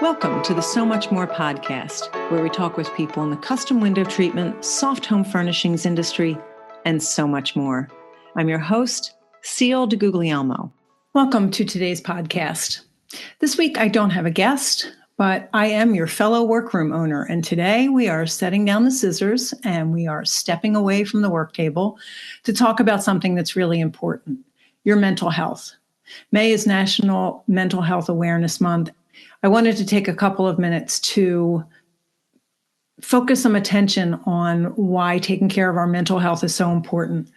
Welcome to the So Much More podcast, where we talk with people in the custom window treatment, soft home furnishings industry, and so much more. I'm your host, Ciel DeGuglielmo. Welcome to today's podcast. This week, I don't have a guest, but I am your fellow workroom owner. And today we are setting down the scissors and we are stepping away from the work table to talk about something that's really important, your mental health. May is National Mental Health Awareness Month. I wanted to take a couple of minutes to focus some attention on why taking care of our mental health is so important.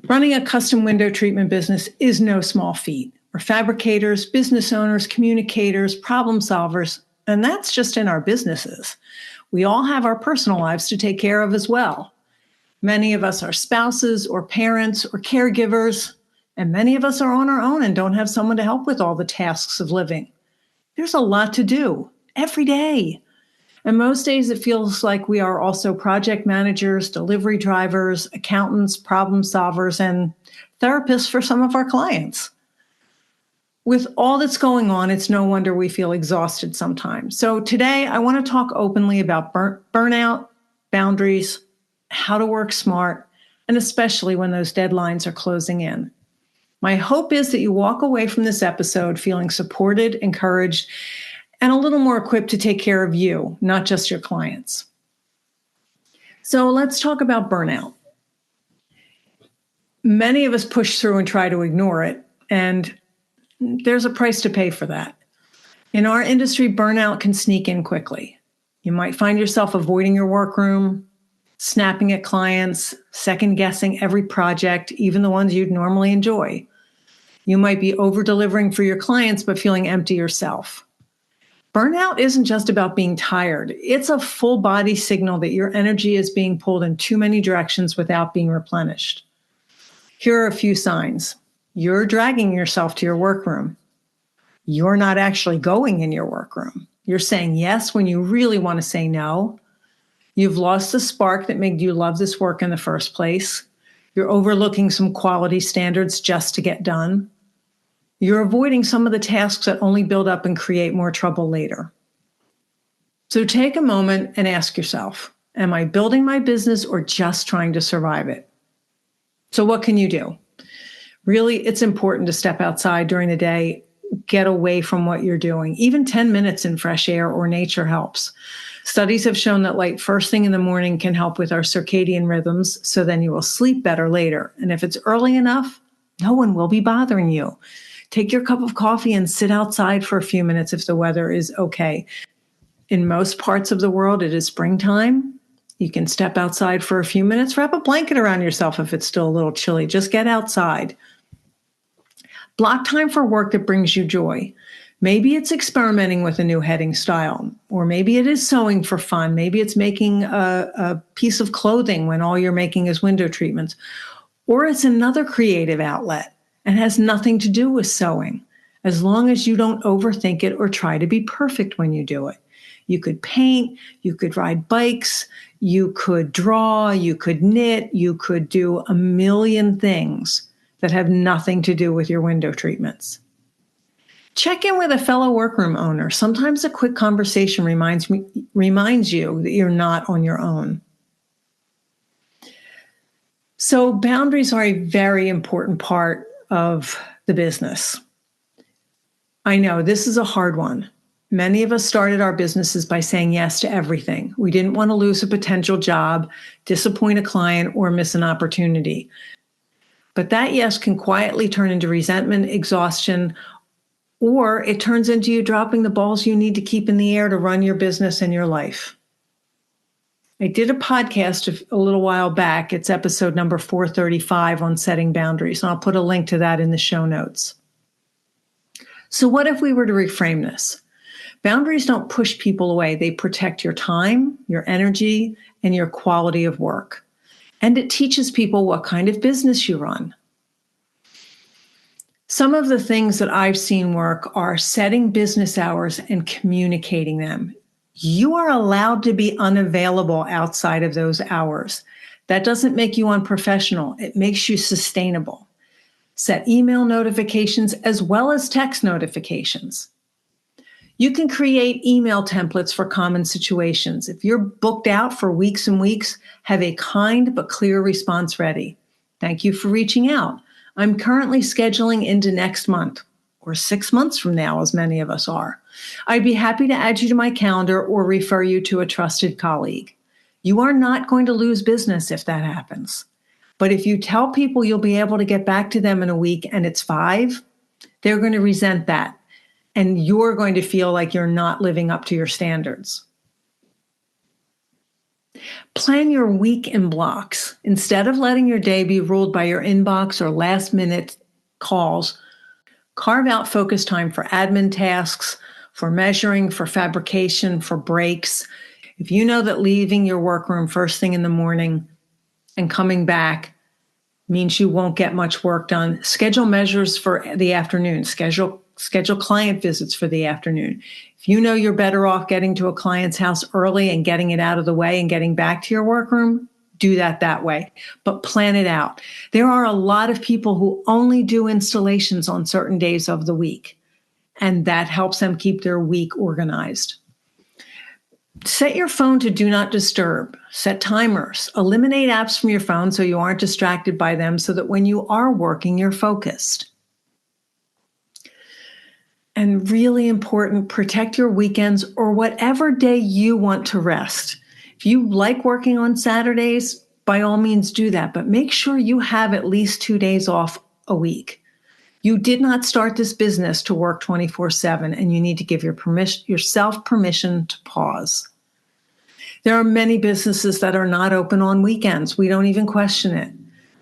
Running a custom window treatment business is no small feat. We're fabricators, business owners, communicators, problem solvers, and that's just in our businesses. We all have our personal lives to take care of as well. Many of us are spouses or parents or caregivers, and many of us are on our own and don't have someone to help with all the tasks of living. There's a lot to do every day. And most days it feels like we are also project managers, delivery drivers, accountants, problem solvers, and therapists for some of our clients. With all that's going on, it's no wonder we feel exhausted sometimes. So today I want to talk openly about burnout, boundaries, how to work smart, and especially when those deadlines are closing in. My hope is that you walk away from this episode feeling supported, encouraged, and a little more equipped to take care of you, not just your clients. So let's talk about burnout. Many of us push through and try to ignore it, and there's a price to pay for that. In our industry, burnout can sneak in quickly. You might find yourself avoiding your workroom, snapping at clients, second-guessing every project, even the ones you'd normally enjoy. You might be over-delivering for your clients, but feeling empty yourself. Burnout isn't just about being tired. It's a full-body signal that your energy is being pulled in too many directions without being replenished. Here are a few signs. You're dragging yourself to your workroom. You're not actually going in your workroom. You're saying yes when you really want to say no. You've lost the spark that made you love this work in the first place. You're overlooking some quality standards just to get done. You're avoiding some of the tasks that only build up and create more trouble later. So take a moment and ask yourself, am I building my business or just trying to survive it? So what can you do? Really, it's important to step outside during the day, get away from what you're doing. Even 10 minutes in fresh air or nature helps. Studies have shown that light first thing in the morning can help with our circadian rhythms, so then you will sleep better later. And if it's early enough, no one will be bothering you. Take your cup of coffee and sit outside for a few minutes if the weather is okay. In most parts of the world, it is springtime. You can step outside for a few minutes, wrap a blanket around yourself if it's still a little chilly. Just get outside. Block time for work that brings you joy. Maybe it's experimenting with a new heading style, or maybe it is sewing for fun. Maybe it's making a piece of clothing when all you're making is window treatments, or it's another creative outlet and has nothing to do with sewing, as long as you don't overthink it or try to be perfect when you do it. You could paint, you could ride bikes, you could draw, you could knit, you could do a million things that have nothing to do with your window treatments. Check in with a fellow workroom owner. Sometimes a quick conversation reminds you that you're not on your own. So boundaries are a very important part of the business. I know this is a hard one. Many of us started our businesses by saying yes to everything. We didn't want to lose a potential job, disappoint a client, or miss an opportunity. But that yes can quietly turn into resentment, exhaustion, or it turns into you dropping the balls you need to keep in the air to run your business and your life. I did a podcast a little while back. It's episode number 435 on setting boundaries, and I'll put a link to that in the show notes. So what if we were to reframe this? Boundaries don't push people away. They protect your time, your energy, and your quality of work. And it teaches people what kind of business you run. Some of the things that I've seen work are setting business hours and communicating them. You are allowed to be unavailable outside of those hours. That doesn't make you unprofessional. It makes you sustainable. Set email notifications as well as text notifications. You can create email templates for common situations. If you're booked out for weeks and weeks, have a kind but clear response ready. Thank you for reaching out. I'm currently scheduling into next month, or 6 months from now, as many of us are. I'd be happy to add you to my calendar or refer you to a trusted colleague. You are not going to lose business if that happens. But if you tell people you'll be able to get back to them in a week and it's 5, they're going to resent that. And you're going to feel like you're not living up to your standards. Plan your week in blocks. Instead of letting your day be ruled by your inbox or last-minute calls, carve out focus time for admin tasks, for measuring, for fabrication, for breaks. If you know that leaving your workroom first thing in the morning and coming back means you won't get much work done, schedule measures for the afternoon. Schedule client visits for the afternoon. If you know you're better off getting to a client's house early and getting it out of the way and getting back to your workroom, do that way. But plan it out. There are a lot of people who only do installations on certain days of the week, and that helps them keep their week organized. Set your phone to do not disturb. Set timers. Eliminate apps from your phone so you aren't distracted by them, so that when you are working, you're focused. And really important, protect your weekends or whatever day you want to rest. If you like working on Saturdays, by all means do that, but make sure you have at least 2 days off a week. You did not start this business to work 24/7, and you need to give yourself permission to pause. There are many businesses that are not open on weekends. We don't even question it.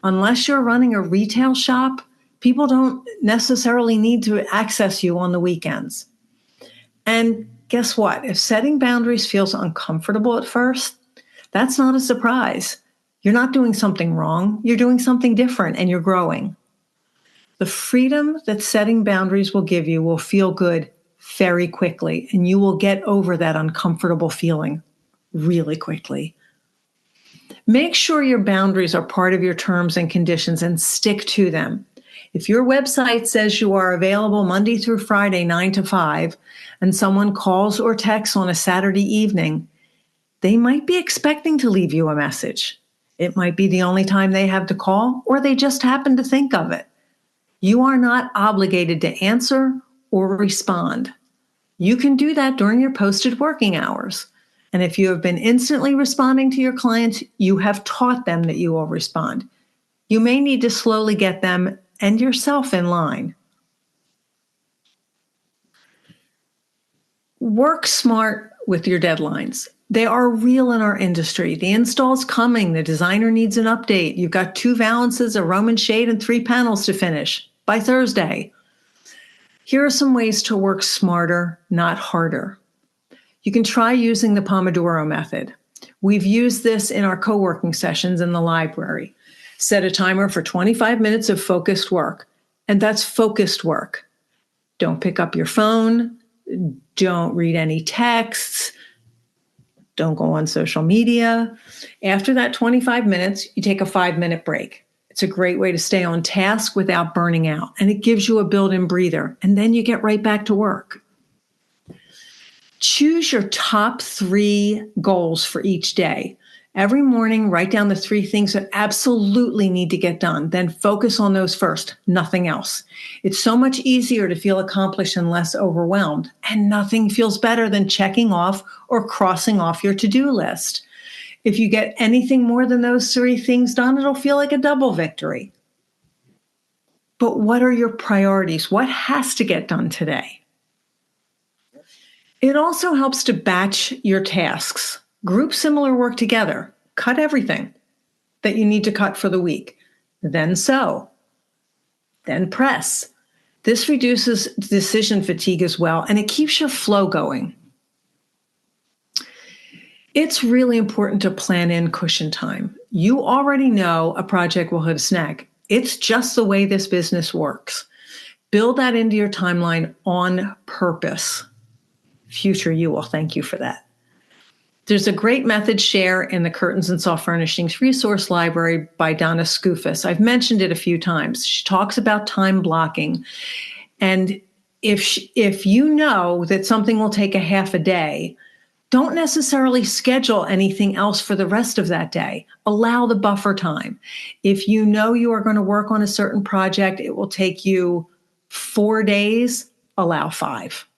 Unless you're running a retail shop, people don't necessarily need to access you on the weekends. And guess what? If setting boundaries feels uncomfortable at first, that's not a surprise. You're not doing something wrong. You're doing something different, and you're growing. The freedom that setting boundaries will give you will feel good very quickly, and you will get over that uncomfortable feeling really quickly. Make sure your boundaries are part of your terms and conditions and stick to them. If your website says you are available Monday through Friday, 9 to 5, and someone calls or texts on a Saturday evening, they might be expecting to leave you a message. It might be the only time they have to call, or they just happen to think of it. You are not obligated to answer or respond. You can do that during your posted working hours. And if you have been instantly responding to your clients, you have taught them that you will respond. You may need to slowly get them and yourself in line. Work smart with your deadlines. They are real in our industry. The install's coming. The designer needs an update. You've got 2 valances, a Roman shade, and 3 panels to finish by Thursday. Here are some ways to work smarter, not harder. You can try using the Pomodoro method. We've used this in our co-working sessions in the library. Set a timer for 25 minutes of focused work, and that's focused work. Don't pick up your phone. Don't read any texts. Don't go on social media. After that 25 minutes, you take a 5-minute break. It's a great way to stay on task without burning out, and it gives you a built-in breather, and then you get right back to work. Choose your top 3 goals for each day. Every morning, write down the 3 things that absolutely need to get done. Then focus on those first, nothing else. It's so much easier to feel accomplished and less overwhelmed. And nothing feels better than checking off or crossing off your to-do list. If you get anything more than those 3 things done, it'll feel like a double victory. But what are your priorities? What has to get done today? It also helps to batch your tasks. Group similar work together. Cut everything that you need to cut for the week. Then sew. Then press. This reduces decision fatigue as well, and it keeps your flow going. It's really important to plan in cushion time. You already know a project will hit a snag. It's just the way this business works. Build that into your timeline on purpose. Future you will thank you for that. There's a great method share in the Curtains and Soft Furnishings resource library by Donna Skoufis. I've mentioned it a few times. She talks about time blocking, and if you know that something will take a half a day, don't necessarily schedule anything else for the rest of that day. Allow the buffer time. If you know you are going to work on a certain project, it will take you 4 days, allow 5.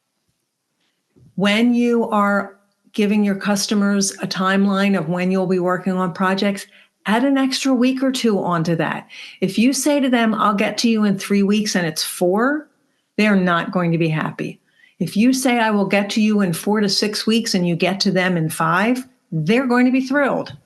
When you are giving your customers a timeline of when you'll be working on projects, add an extra week or 2 onto that. If you say to them, I'll get to you in 3 weeks and it's 4, they're not going to be happy. If you say, I will get to you in 4 to 6 weeks and you get to them in 5, they're going to be thrilled.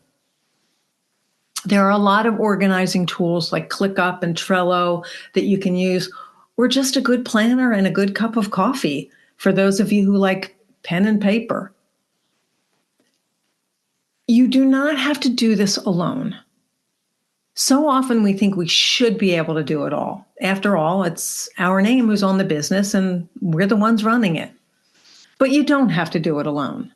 There are a lot of organizing tools like ClickUp and Trello that you can use, or just a good planner and a good cup of coffee for those of you who like pen and paper. You do not have to do this alone. So often we think we should be able to do it all. After all, it's our name who's on the business and we're the ones running it. But you don't have to do it alone.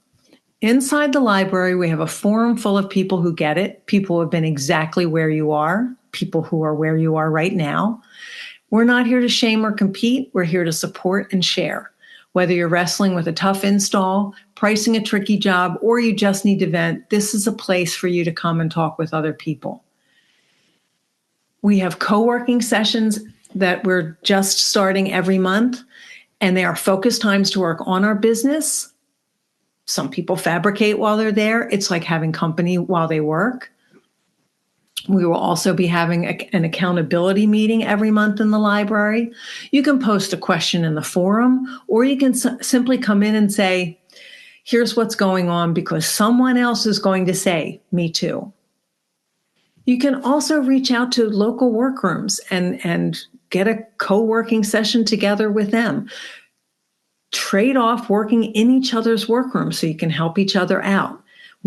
Inside the library, we have a forum full of people who get it, people who have been exactly where you are, people who are where you are right now. We're not here to shame or compete. We're here to support and share. Whether you're wrestling with a tough install, pricing a tricky job, or you just need to vent, this is a place for you to come and talk with other people. We have co-working sessions that we're just starting every month, and they are focused times to work on our business. Some people fabricate while they're there. It's like having company while they work. We will also be having an accountability meeting every month in the library. You can post a question in the forum, or you can simply come in and say, here's what's going on, because someone else is going to say, me too. You can also reach out to local workrooms and get a co-working session together with them. Trade off working in each other's workrooms so you can help each other out.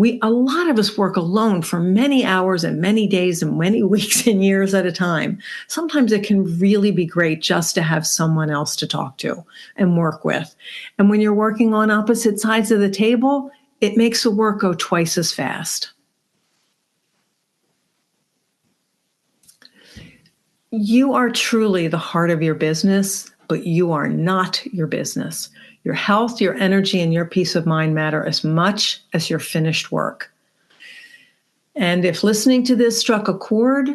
A lot of us work alone for many hours and many days and many weeks and years at a time. Sometimes it can really be great just to have someone else to talk to and work with. And when you're working on opposite sides of the table, it makes the work go twice as fast. You are truly the heart of your business, but you are not your business. Your health, your energy, and your peace of mind matter as much as your finished work. And if listening to this struck a chord,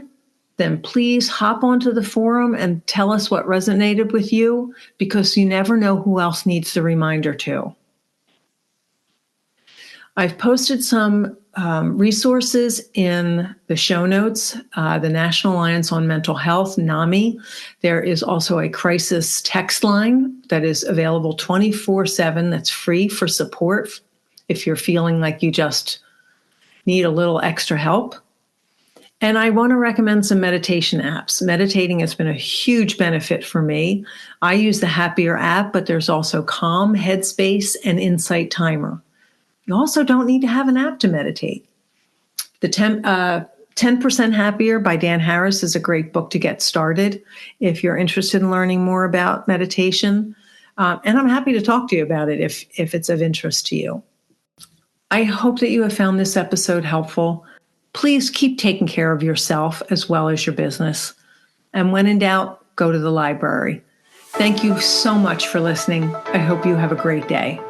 then please hop onto the forum and tell us what resonated with you, because you never know who else needs the reminder too. I've posted some resources in the show notes, the National Alliance on Mental Health, NAMI. There is also a crisis text line that is available 24/7 that's free for support if you're feeling like you just need a little extra help. And I want to recommend some meditation apps. Meditating has been a huge benefit for me. I use the Happier app, but there's also Calm, Headspace, and Insight Timer. You also don't need to have an app to meditate. The 10% Happier by Dan Harris is a great book to get started if you're interested in learning more about meditation. And I'm happy to talk to you about it if it's of interest to you. I hope that you have found this episode helpful. Please keep taking care of yourself as well as your business. And when in doubt, go to the library. Thank you so much for listening. I hope you have a great day.